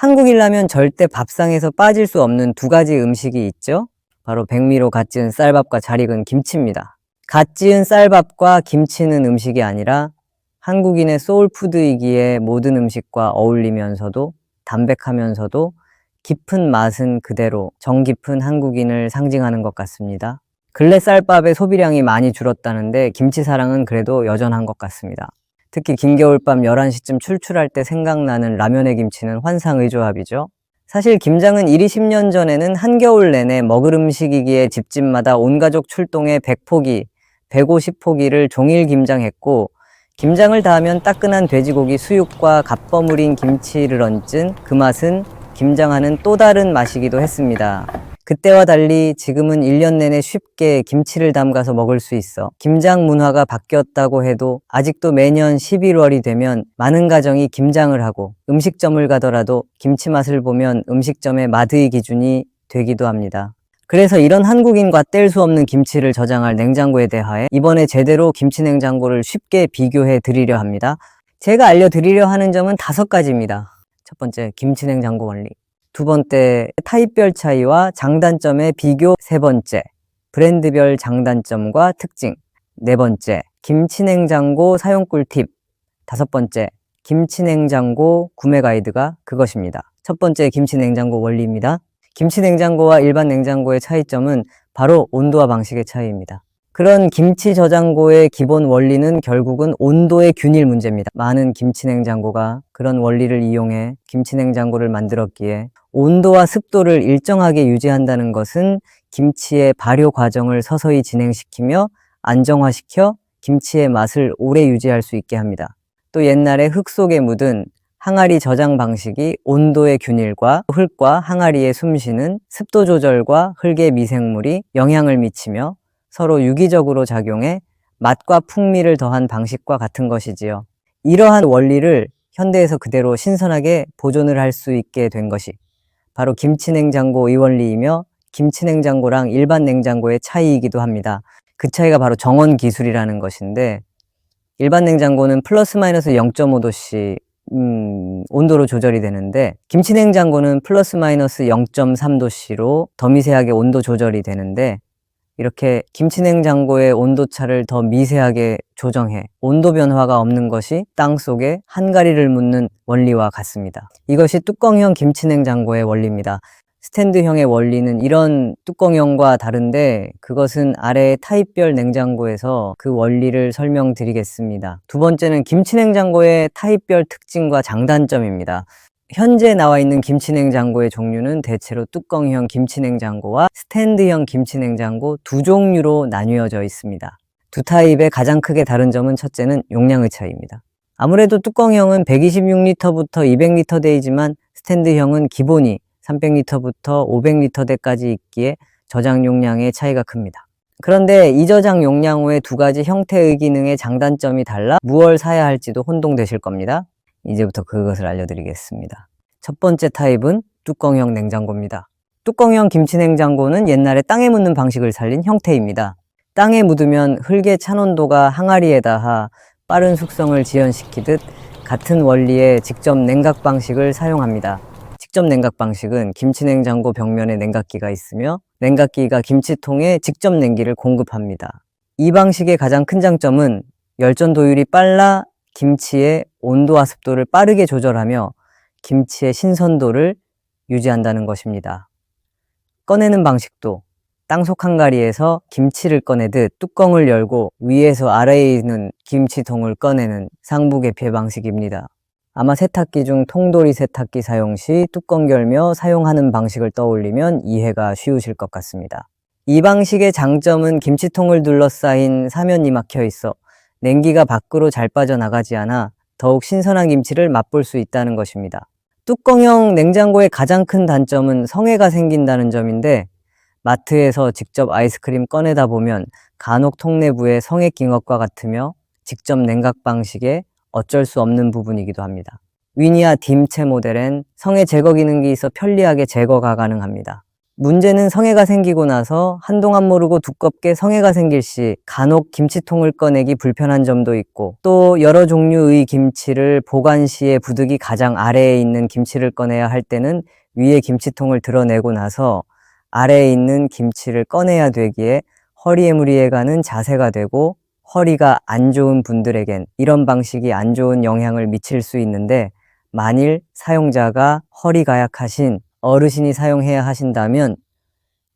한국인라면 절대 밥상에서 빠질 수 없는 두 가지 음식이 있죠. 바로 백미로 갓 지은 쌀밥과 잘 익은 김치입니다. 갓 지은 쌀밥과 김치는 음식이 아니라 한국인의 소울푸드이기에 모든 음식과 어울리면서도 담백하면서도 깊은 맛은 그대로 정 깊은 한국인을 상징하는 것 같습니다. 근래 쌀밥의 소비량이 많이 줄었다는데 김치 사랑은 그래도 여전한 것 같습니다. 특히 긴 겨울밤 11시쯤 출출할 때 생각나는 라면의 김치는 환상의조합이죠. 사실 김장은 이리 10년 전에는 한겨울 내내 먹을 음식이기에 집집마다 온가족 출동해 100포기, 150포기를 종일 김장했고 김장을 다 하면 따끈한 돼지고기 수육과 갓 버무린 김치를 얹은 그 맛은 김장하는 또 다른 맛이기도 했습니다. 그때와 달리 지금은 1년 내내 쉽게 김치를 담가서 먹을 수 있어 김장 문화가 바뀌었다고 해도 아직도 매년 11월이 되면 많은 가정이 김장을 하고 음식점을 가더라도 김치 맛을 보면 음식점의 맛의 기준이 되기도 합니다. 그래서 이런 한국인과 뗄 수 없는 김치를 저장할 냉장고에 대하여 이번에 제대로 김치 냉장고를 쉽게 비교해 드리려 합니다. 제가 알려드리려 하는 점은 5가지입니다. 첫 번째, 김치 냉장고 원리. 두 번째, 타입별 차이와 장단점의 비교. 세 번째, 브랜드별 장단점과 특징. 네 번째, 김치 냉장고 사용 꿀팁. 5번째, 김치 냉장고 구매 가이드가 그것입니다. 첫 번째, 김치 냉장고 원리입니다. 김치 냉장고와 일반 냉장고의 차이점은 바로 온도와 방식의 차이입니다. 그런 김치 저장고의 기본 원리는 결국은 온도의 균일 문제입니다. 많은 김치 냉장고가 그런 원리를 이용해 김치 냉장고를 만들었기에 온도와 습도를 일정하게 유지한다는 것은 김치의 발효 과정을 서서히 진행시키며 안정화시켜 김치의 맛을 오래 유지할 수 있게 합니다. 또 옛날에 흙 속에 묻은 항아리 저장 방식이 온도의 균일과 흙과 항아리에 숨쉬는 습도 조절과 흙의 미생물이 영향을 미치며 서로 유기적으로 작용해 맛과 풍미를 더한 방식과 같은 것이지요. 이러한 원리를 현대에서 그대로 신선하게 보존을 할 수 있게 된 것이 바로 김치냉장고의 원리이며 김치냉장고랑 일반 냉장고의 차이이기도 합니다. 그 차이가 바로 정원 기술이라는 것인데 일반 냉장고는 플러스 마이너스 0.5도씨 온도로 조절이 되는데 김치냉장고는 플러스 마이너스 0.3도씨로 더 미세하게 온도 조절이 되는데 이렇게 김치냉장고의 온도차를 더 미세하게 조정해 온도 변화가 없는 것이 땅속에 한가리를 묻는 원리와 같습니다. 이것이 뚜껑형 김치냉장고의 원리입니다. 스탠드형의 원리는 이런 뚜껑형과 다른데 그것은 아래의 타입별 냉장고에서 그 원리를 설명드리겠습니다. 두 번째는 김치냉장고의 타입별 특징과 장단점입니다. 현재 나와 있는 김치냉장고의 종류는 대체로 뚜껑형 김치냉장고와 스탠드형 김치냉장고 두 종류로 나뉘어져 있습니다. 두 타입의 가장 크게 다른 점은 첫째는 용량의 차이입니다. 아무래도 뚜껑형은 126리터부터 200리터대이지만 스탠드형은 기본이 300리터부터 500리터대까지 있기에 저장 용량의 차이가 큽니다. 그런데 이 저장 용량 외 두 가지 형태의 기능의 장단점이 달라 무엇을 사야 할지도 혼동되실 겁니다. 이제부터 그것을 알려드리겠습니다. 첫 번째 타입은 뚜껑형 냉장고입니다. 뚜껑형 김치냉장고는 옛날에 땅에 묻는 방식을 살린 형태입니다. 땅에 묻으면 흙의 찬온도가 항아리에 닿아 빠른 숙성을 지연시키듯 같은 원리의 직접 냉각 방식을 사용합니다. 직접 냉각 방식은 김치냉장고 벽면에 냉각기가 있으며 냉각기가 김치통에 직접 냉기를 공급합니다. 이 방식의 가장 큰 장점은 열전 도율이 빨라 김치의 온도와 습도를 빠르게 조절하며 김치의 신선도를 유지한다는 것입니다. 꺼내는 방식도 땅속 한가리에서 김치를 꺼내듯 뚜껑을 열고 위에서 아래에 있는 김치통을 꺼내는 상부개폐 방식입니다. 아마 세탁기 중 통돌이 세탁기 사용 시 뚜껑 열며 사용하는 방식을 떠올리면 이해가 쉬우실 것 같습니다. 이 방식의 장점은 김치통을 둘러싸인 사면이 막혀 있어 냉기가 밖으로 잘 빠져나가지 않아 더욱 신선한 김치를 맛볼 수 있다는 것입니다. 뚜껑형 냉장고의 가장 큰 단점은 성에가 생긴다는 점인데 마트에서 직접 아이스크림 꺼내다 보면 간혹 통 내부에 성에 낀 것과 같으며 직접 냉각 방식에 어쩔 수 없는 부분이기도 합니다. 위니아 딤체 모델엔 성에 제거 기능이 있어 편리하게 제거가 가능합니다. 문제는 성애가 생기고 나서 한동안 모르고 두껍게 성애가 생길 시 간혹 김치통을 꺼내기 불편한 점도 있고, 또 여러 종류의 김치를 보관 시에 부득이 가장 아래에 있는 김치를 꺼내야 할 때는 위에 김치통을 드러내고 나서 아래에 있는 김치를 꺼내야 되기에 허리에 무리해 가는 자세가 되고, 허리가 안 좋은 분들에겐 이런 방식이 안 좋은 영향을 미칠 수 있는데, 만일 사용자가 허리가 약하신 어르신이 사용해야 하신다면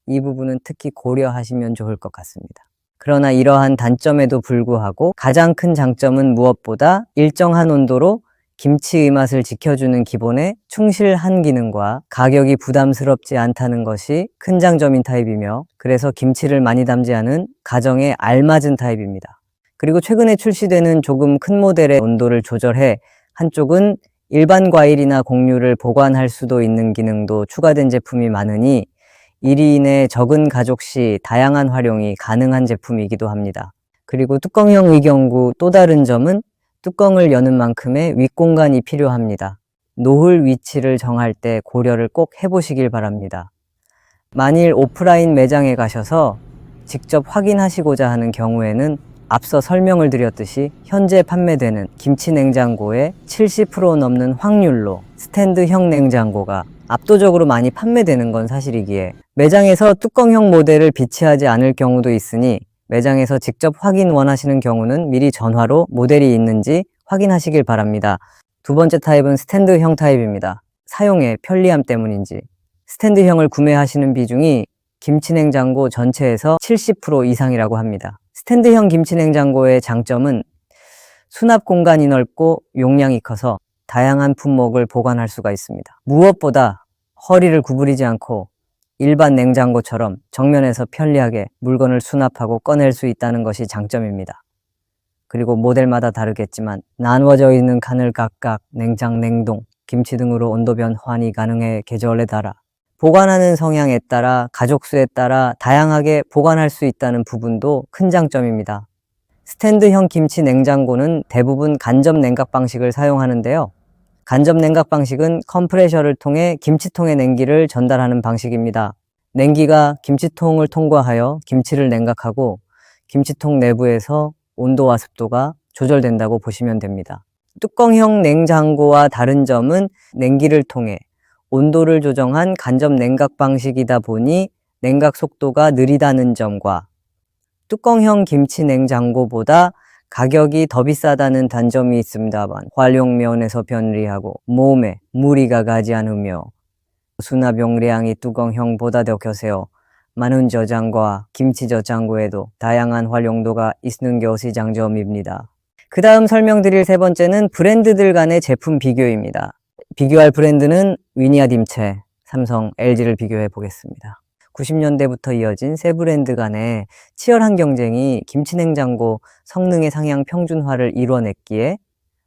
이 부분은 특히 고려하시면 좋을 것 같습니다. 그러나 이러한 단점에도 불구하고 가장 큰 장점은 무엇보다 일정한 온도로 김치의 맛을 지켜주는 기본에 충실한 기능과 가격이 부담스럽지 않다는 것이 큰 장점인 타입이며, 그래서 김치를 많이 담지 않은 가정에 알맞은 타입입니다. 그리고 최근에 출시되는 조금 큰 모델의 온도를 조절해 한쪽은 일반 과일이나 곡류를 보관할 수도 있는 기능도 추가된 제품이 많으니 1인의 적은 가족 시 다양한 활용이 가능한 제품이기도 합니다. 그리고 뚜껑형 의경구 또 다른 점은 뚜껑을 여는 만큼의 윗공간이 필요합니다. 놓을 위치를 정할 때 고려를 꼭 해보시길 바랍니다. 만일 오프라인 매장에 가셔서 직접 확인하시고자 하는 경우에는 앞서 설명을 드렸듯이 현재 판매되는 김치 냉장고의 70% 넘는 확률로 스탠드형 냉장고가 압도적으로 많이 판매되는 건 사실이기에, 매장에서 뚜껑형 모델을 비치하지 않을 경우도 있으니 매장에서 직접 확인 원하시는 경우는 미리 전화로 모델이 있는지 확인하시길 바랍니다. 두 번째 타입은 스탠드형 타입입니다. 사용의 편리함 때문인지 스탠드형을 구매하시는 비중이 김치냉장고 전체에서 70% 이상이라고 합니다. 스탠드형 김치냉장고의 장점은 수납 공간이 넓고 용량이 커서 다양한 품목을 보관할 수가 있습니다. 무엇보다 허리를 구부리지 않고 일반 냉장고처럼 정면에서 편리하게 물건을 수납하고 꺼낼 수 있다는 것이 장점입니다. 그리고 모델마다 다르겠지만 나누어져 있는 칸을 각각 냉장, 냉동, 김치 등으로 온도 변환이 가능해 계절에 따라, 보관하는 성향에 따라, 가족 수에 따라 다양하게 보관할 수 있다는 부분도 큰 장점입니다. 스탠드형 김치 냉장고는 대부분 간접 냉각 방식을 사용하는데요. 간접 냉각 방식은 컴프레셔를 통해 김치통의 냉기를 전달하는 방식입니다. 냉기가 김치통을 통과하여 김치를 냉각하고 김치통 내부에서 온도와 습도가 조절된다고 보시면 됩니다. 뚜껑형 냉장고와 다른 점은 냉기를 통해 온도를 조정한 간접 냉각 방식이다 보니 냉각 속도가 느리다는 점과, 뚜껑형 김치 냉장고보다 가격이 더 비싸다는 단점이 있습니다만 활용면에서 편리하고 몸에 무리가 가지 않으며 수납 용량이 뚜껑형보다 더 커서 많은 저장과 김치 저장고에도 다양한 활용도가 있는 것이 장점입니다. 그 다음 설명드릴 세 번째는 브랜드들 간의 제품 비교입니다. 비교할 브랜드는 위니아 딤체, 삼성, LG를 비교해 보겠습니다. 90년대부터 이어진 세 브랜드 간의 치열한 경쟁이 김치냉장고 성능의 상향 평준화를 이뤄냈기에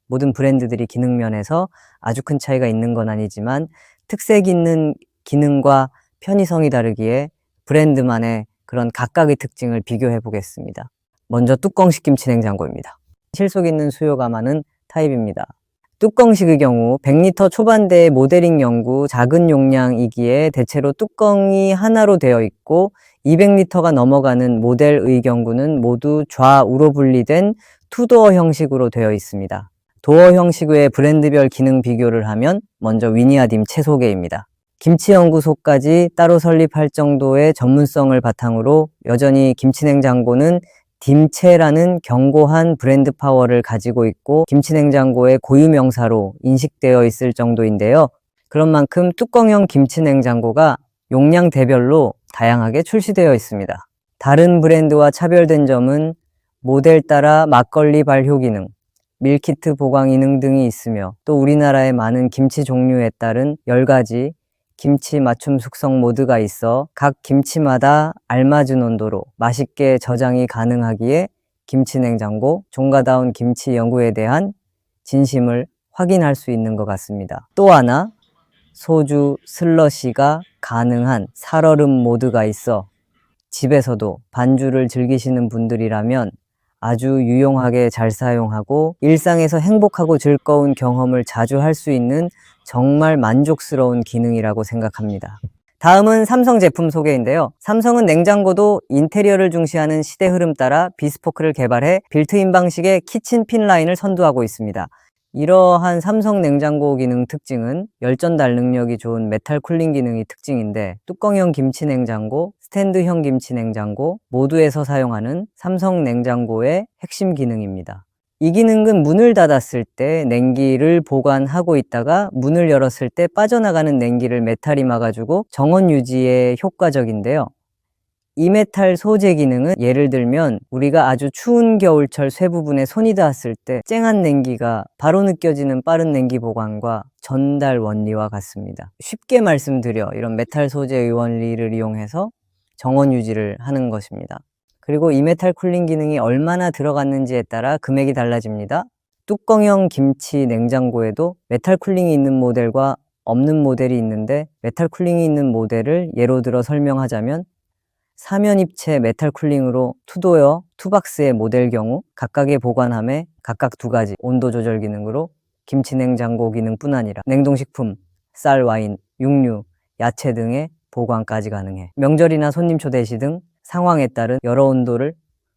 모든 브랜드들이 기능면에서 아주 큰 차이가 있는 건 아니지만 특색 있는 기능과 편의성이 다르기에 브랜드만의 그런 각각의 특징을 비교해 보겠습니다. 먼저 뚜껑식 김치냉장고입니다. 실속 있는 수요가 많은 타입입니다. 뚜껑식의 경우 100리터 초반대의 모델링 연구 작은 용량이기에 대체로 뚜껑이 하나로 되어 있고, 200리터가 넘어가는 모델의 경우는 모두 좌우로 분리된 투도어 형식으로 되어 있습니다. 도어 형식의 브랜드별 기능 비교를 하면 먼저 위니아 딤체 소개입니다. 김치연구소까지 따로 설립할 정도의 전문성을 바탕으로 여전히 김치냉장고는 딤체라는 견고한 브랜드 파워를 가지고 있고 김치냉장고의 고유명사로 인식되어 있을 정도인데요. 그런 만큼 뚜껑형 김치냉장고가 용량대별로 다양하게 출시되어 있습니다. 다른 브랜드와 차별된 점은 모델 따라 막걸리 발효 기능, 밀키트 보관 기능 등이 있으며, 또 우리나라의 많은 김치 종류에 따른 10가지 김치 맞춤 숙성 모드가 있어 각 김치마다 알맞은 온도로 맛있게 저장이 가능하기에 김치냉장고 종가다운 김치 연구에 대한 진심을 확인할 수 있는 것 같습니다. 또 하나, 소주 슬러시가 가능한 살얼음 모드가 있어 집에서도 반주를 즐기시는 분들이라면 아주 유용하게 잘 사용하고 일상에서 행복하고 즐거운 경험을 자주 할 수 있는 정말 만족스러운 기능이라고 생각합니다. 다음은 삼성 제품 소개인데요. 삼성은 냉장고도 인테리어를 중시하는 시대 흐름 따라 비스포크를 개발해 빌트인 방식의 키친 핀 라인을 선도하고 있습니다. 이러한 삼성 냉장고 기능 특징은 열전달 능력이 좋은 메탈 쿨링 기능이 특징인데, 뚜껑형 김치 냉장고, 스탠드형 김치 냉장고 모두에서 사용하는 삼성 냉장고의 핵심 기능입니다. 이 기능은 문을 닫았을 때 냉기를 보관하고 있다가 문을 열었을 때 빠져나가는 냉기를 메탈이 막아주고 정원 유지에 효과적인데요. 이 메탈 소재 기능은 예를 들면 우리가 아주 추운 겨울철 쇠 부분에 손이 닿았을 때 쨍한 냉기가 바로 느껴지는 빠른 냉기 보관과 전달 원리와 같습니다. 쉽게 말씀드려 이런 메탈 소재의 원리를 이용해서 정원 유지를 하는 것입니다. 그리고 이 메탈 쿨링 기능이 얼마나 들어갔는지에 따라 금액이 달라집니다. 뚜껑형 김치 냉장고에도 메탈 쿨링이 있는 모델과 없는 모델이 있는데, 메탈 쿨링이 있는 모델을 예로 들어 설명하자면 사면 입체 메탈 쿨링으로 투도어, 투박스의 모델 경우 각각의 보관함에 각각 2가지 온도 조절 기능으로 김치 냉장고 기능뿐 아니라 냉동식품, 쌀, 와인, 육류, 야채 등의 보관까지 가능해 명절이나 손님 초대 시 등 상황에 따른 여러 온도를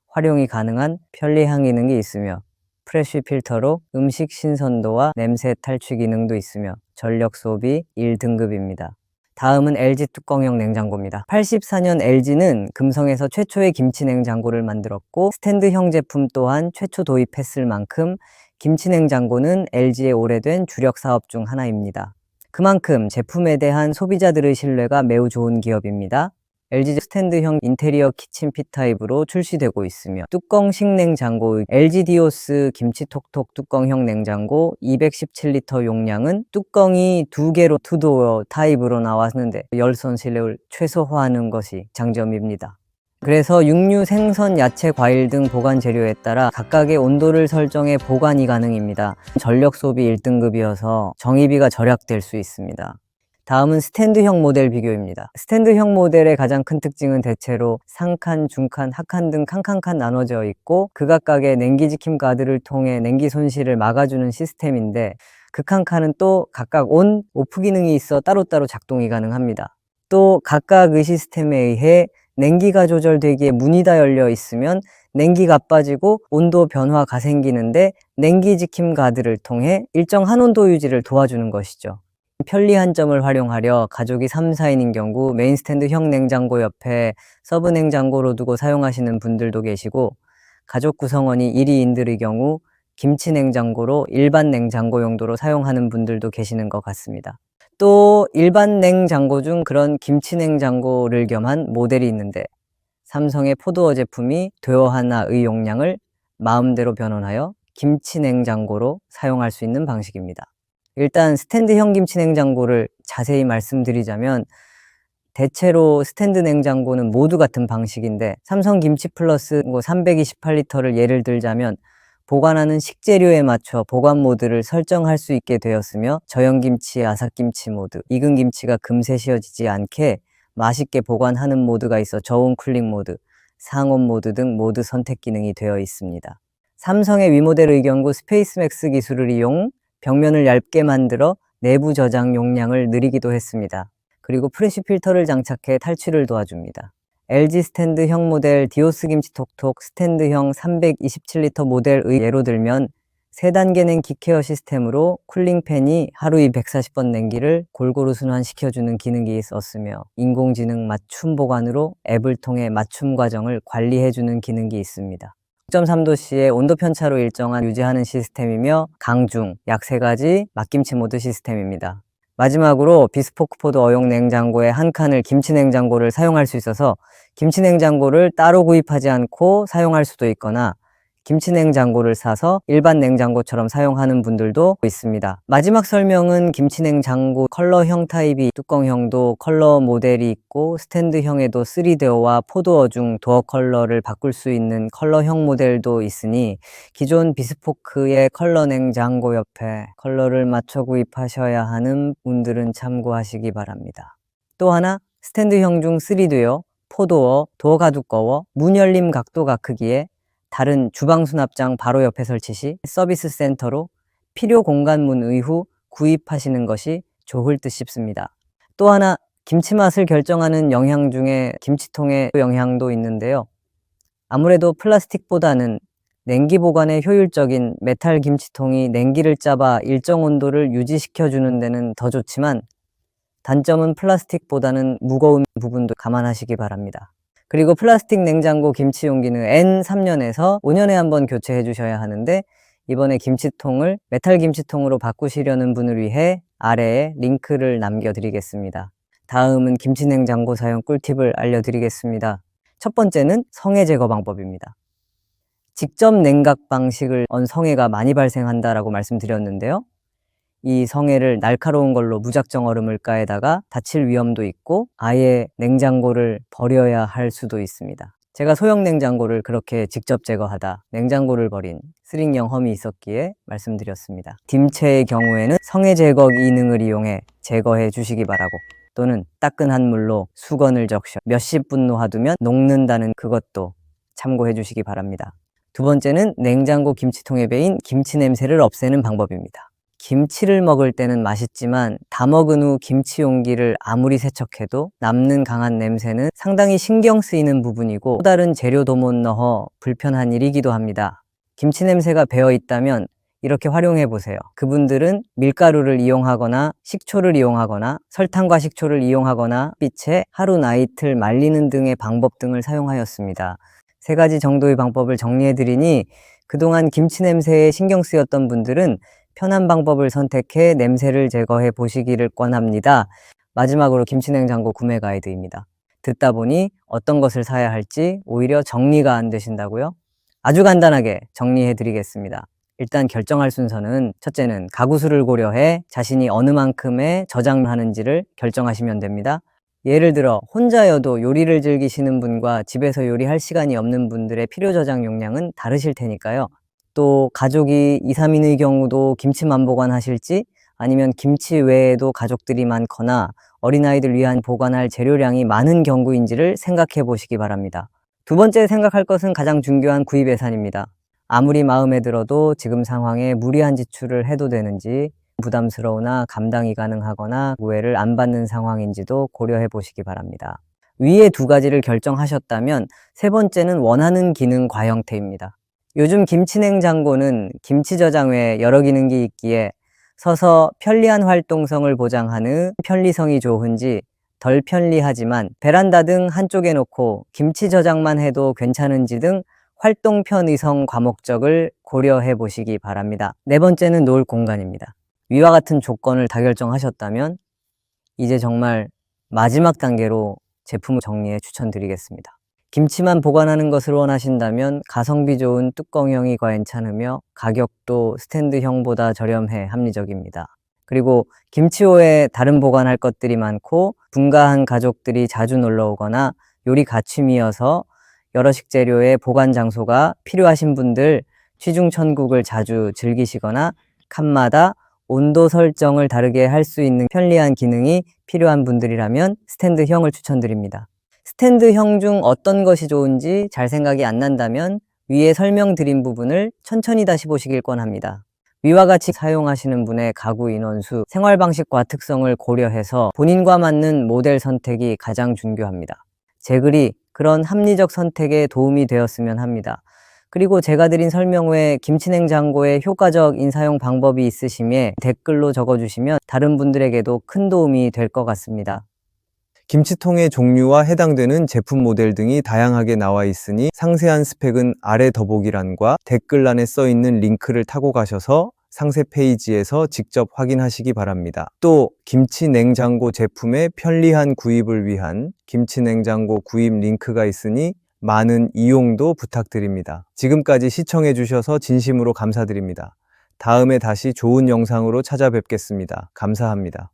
활용이 가능한 편리한 기능이 있으며, 프레쉬 필터로 음식 신선도와 냄새 탈취 기능도 있으며 전력 소비 1등급입니다. 다음은 LG 뚜껑형 냉장고입니다. 84년 LG는 금성에서 최초의 김치 냉장고를 만들었고, 스탠드형 제품 또한 최초 도입했을 만큼 김치 냉장고는 LG의 오래된 주력 사업 중 하나입니다. 그만큼 제품에 대한 소비자들의 신뢰가 매우 좋은 기업입니다. LG 스탠드형 인테리어 키친 P타입으로 출시되고 있으며, 뚜껑식 냉장고 LG 디오스 김치톡톡 뚜껑형 냉장고 217리터 용량은 뚜껑이 2개로 투도어 타입으로 나왔는데 열선 실내를 최소화하는 것이 장점입니다. 그래서 육류, 생선, 야채, 과일 등 보관 재료에 따라 각각의 온도를 설정해 보관이 가능합니다. 전력 소비 1등급이어서 정의비가 절약될 수 있습니다. 다음은 스탠드형 모델 비교입니다. 스탠드형 모델의 가장 큰 특징은 대체로 상칸, 중칸, 하칸 등 칸칸칸 나눠져 있고, 극각각의 냉기 지킴 가드를 통해 냉기 손실을 막아주는 시스템인데, 그 칸칸은 또 각각 온, 오프 기능이 있어 따로따로 작동이 가능합니다. 또 각각의 시스템에 의해 냉기가 조절되기에 문이 다 열려 있으면 냉기가 빠지고 온도 변화가 생기는데, 냉기 지킴 가드를 통해 일정한 온도 유지를 도와주는 것이죠. 편리한 점을 활용하려 가족이 3, 4인인 경우 메인 스탠드형 냉장고 옆에 서브 냉장고로 두고 사용하시는 분들도 계시고, 가족 구성원이 1인들의 경우 김치 냉장고로 일반 냉장고 용도로 사용하는 분들도 계시는 것 같습니다. 또 일반 냉장고 중 그런 김치 냉장고를 겸한 모델이 있는데, 삼성의 포도어 제품이 도어 하나의 용량을 마음대로 변환하여 김치 냉장고로 사용할 수 있는 방식입니다. 일단 스탠드형 김치 냉장고를 자세히 말씀드리자면, 대체로 스탠드 냉장고는 모두 같은 방식인데, 삼성 김치 플러스 328리터를 예를 들자면 보관하는 식재료에 맞춰 보관 모드를 설정할 수 있게 되었으며, 저염김치, 아삭김치 모드, 익은 김치가 금세 씌어지지 않게 맛있게 보관하는 모드가 있어 저온 쿨링 모드, 상온 모드 등 모드 선택 기능이 되어 있습니다. 삼성의 위모델의 경우 스페이스맥스 기술을 이용 벽면을 얇게 만들어 내부 저장 용량을 늘리기도 했습니다. 그리고 프레쉬 필터를 장착해 탈취를 도와줍니다. LG 스탠드형 모델 디오스 김치톡톡 스탠드형 327리터 모델의 예로 들면, 3단계 냉기 케어 시스템으로 쿨링팬이 하루에 140번 냉기를 골고루 순환시켜주는 기능이 있었으며, 인공지능 맞춤 보관으로 앱을 통해 맞춤 과정을 관리해주는 기능이 있습니다. 6.3도씨의 온도 편차로 일정한 유지하는 시스템이며, 강중, 약 3가지 막김치 모드 시스템입니다. 마지막으로 비스포크 포드 어용 냉장고의 한 칸을 김치 냉장고를 사용할 수 있어서 김치 냉장고를 따로 구입하지 않고 사용할 수도 있거나, 김치 냉장고를 사서 일반 냉장고처럼 사용하는 분들도 있습니다. 마지막 설명은 김치 냉장고 컬러형 타입이 뚜껑형도 컬러 모델이 있고, 스탠드형에도 3도어와 4도어 중 도어 컬러를 바꿀 수 있는 컬러형 모델도 있으니, 기존 비스포크의 컬러 냉장고 옆에 컬러를 맞춰 구입하셔야 하는 분들은 참고하시기 바랍니다. 또 하나, 스탠드형 중 3도어, 4도어, 도어가 두꺼워 문 열림 각도가 크기에 다른 주방 수납장 바로 옆에 설치 시 서비스 센터로 필요 공간 문 이후 구입하시는 것이 좋을 듯 싶습니다. 또 하나, 김치 맛을 결정하는 영양 중에 김치통의 영향도 있는데요. 아무래도 플라스틱보다는 냉기 보관에 효율적인 메탈 김치통이 냉기를 잡아 일정 온도를 유지시켜 주는 데는 더 좋지만 단점은 플라스틱보다는 무거운 부분도 감안하시기 바랍니다. 그리고 플라스틱 냉장고 김치 용기는 N3년에서 5년에 한 번 교체해 주셔야 하는데 이번에 김치통을 메탈 김치통으로 바꾸시려는 분을 위해 아래에 링크를 남겨드리겠습니다. 다음은 김치 냉장고 사용 꿀팁을 알려드리겠습니다. 첫 번째는 성해 제거 방법입니다. 직접 냉각 방식을 성해가 많이 발생한다라고 말씀드렸는데요. 이 성해를 날카로운 걸로 무작정 얼음을 까에다가 다칠 위험도 있고 아예 냉장고를 버려야 할 수도 있습니다. 제가 소형 냉장고를 그렇게 직접 제거하다 냉장고를 버린 쓰링형 험이 있었기에 말씀드렸습니다. 딤체의 경우에는 성해 제거 기능을 이용해 제거해 주시기 바라고, 또는 따끈한 물로 수건을 적셔 몇십 분 놓아두면 녹는다는 그것도 참고해 주시기 바랍니다. 두 번째는 냉장고 김치통에 배인 김치 냄새를 없애는 방법입니다. 김치를 먹을 때는 맛있지만 다 먹은 후 김치 용기를 아무리 세척해도 남는 강한 냄새는 상당히 신경 쓰이는 부분이고 또 다른 재료도 못 넣어 불편한 일이기도 합니다. 김치 냄새가 배어 있다면 이렇게 활용해 보세요. 그분들은 밀가루를 이용하거나 식초를 이용하거나 설탕과 식초를 이용하거나 빛에 하루 나이틀 말리는 등의 방법 등을 사용하였습니다. 3가지 정도의 방법을 정리해 드리니 그동안 김치 냄새에 신경 쓰였던 분들은 편한 방법을 선택해 냄새를 제거해 보시기를 권합니다. 마지막으로 김치냉장고 구매 가이드입니다. 듣다 보니 어떤 것을 사야 할지 오히려 정리가 안 되신다고요? 아주 간단하게 정리해 드리겠습니다. 일단 결정할 순서는 첫째는 가구수를 고려해 자신이 어느 만큼의 저장하는지를 결정하시면 됩니다. 예를 들어 혼자여도 요리를 즐기시는 분과 집에서 요리할 시간이 없는 분들의 필요 저장 용량은 다르실 테니까요. 또 가족이 2, 3인의 경우도 김치만 보관하실지 아니면 김치 외에도 가족들이 많거나 어린아이들 위한 보관할 재료량이 많은 경우인지를 생각해 보시기 바랍니다. 두 번째 생각할 것은 가장 중요한 구입 예산입니다. 아무리 마음에 들어도 지금 상황에 무리한 지출을 해도 되는지, 부담스러우나 감당이 가능하거나 구애를 안 받는 상황인지도 고려해 보시기 바랍니다. 위에 2가지를 결정하셨다면 세 번째는 원하는 기능 과형태입니다. 요즘 김치냉장고는 김치 저장 외에 여러 기능이 있기에 서서 편리한 활동성을 보장하는 편리성이 좋은지 덜 편리하지만 베란다 등 한쪽에 놓고 김치 저장만 해도 괜찮은지 등 활동 편의성 과목적을 고려해 보시기 바랍니다. 네 번째는 놓을 공간입니다. 위와 같은 조건을 다 결정하셨다면 이제 정말 마지막 단계로 제품 정리에 추천드리겠습니다. 김치만 보관하는 것을 원하신다면 가성비 좋은 뚜껑형이 괜찮으며 가격도 스탠드형보다 저렴해 합리적입니다. 그리고 김치 외에 다른 보관할 것들이 많고 분가한 가족들이 자주 놀러 오거나 요리 가춤이어서 여러 식재료의 보관 장소가 필요하신 분들, 취중천국을 자주 즐기시거나 칸마다 온도 설정을 다르게 할 수 있는 편리한 기능이 필요한 분들이라면 스탠드형을 추천드립니다. 스탠드형 중 어떤 것이 좋은지 잘 생각이 안 난다면 위에 설명드린 부분을 천천히 다시 보시길 권합니다. 위와 같이 사용하시는 분의 가구 인원수, 생활 방식과 특성을 고려해서 본인과 맞는 모델 선택이 가장 중요합니다. 제 글이 그런 합리적 선택에 도움이 되었으면 합니다. 그리고 제가 드린 설명 외에 김치냉장고의 효과적 사용 방법이 있으시면 댓글로 적어주시면 다른 분들에게도 큰 도움이 될 것 같습니다. 김치통의 종류와 해당되는 제품 모델 등이 다양하게 나와 있으니 상세한 스펙은 아래 더보기란과 댓글란에 써 있는 링크를 타고 가셔서 상세 페이지에서 직접 확인하시기 바랍니다. 또 김치 냉장고 제품의 편리한 구입을 위한 김치 냉장고 구입 링크가 있으니 많은 이용도 부탁드립니다. 지금까지 시청해 주셔서 진심으로 감사드립니다. 다음에 다시 좋은 영상으로 찾아뵙겠습니다. 감사합니다.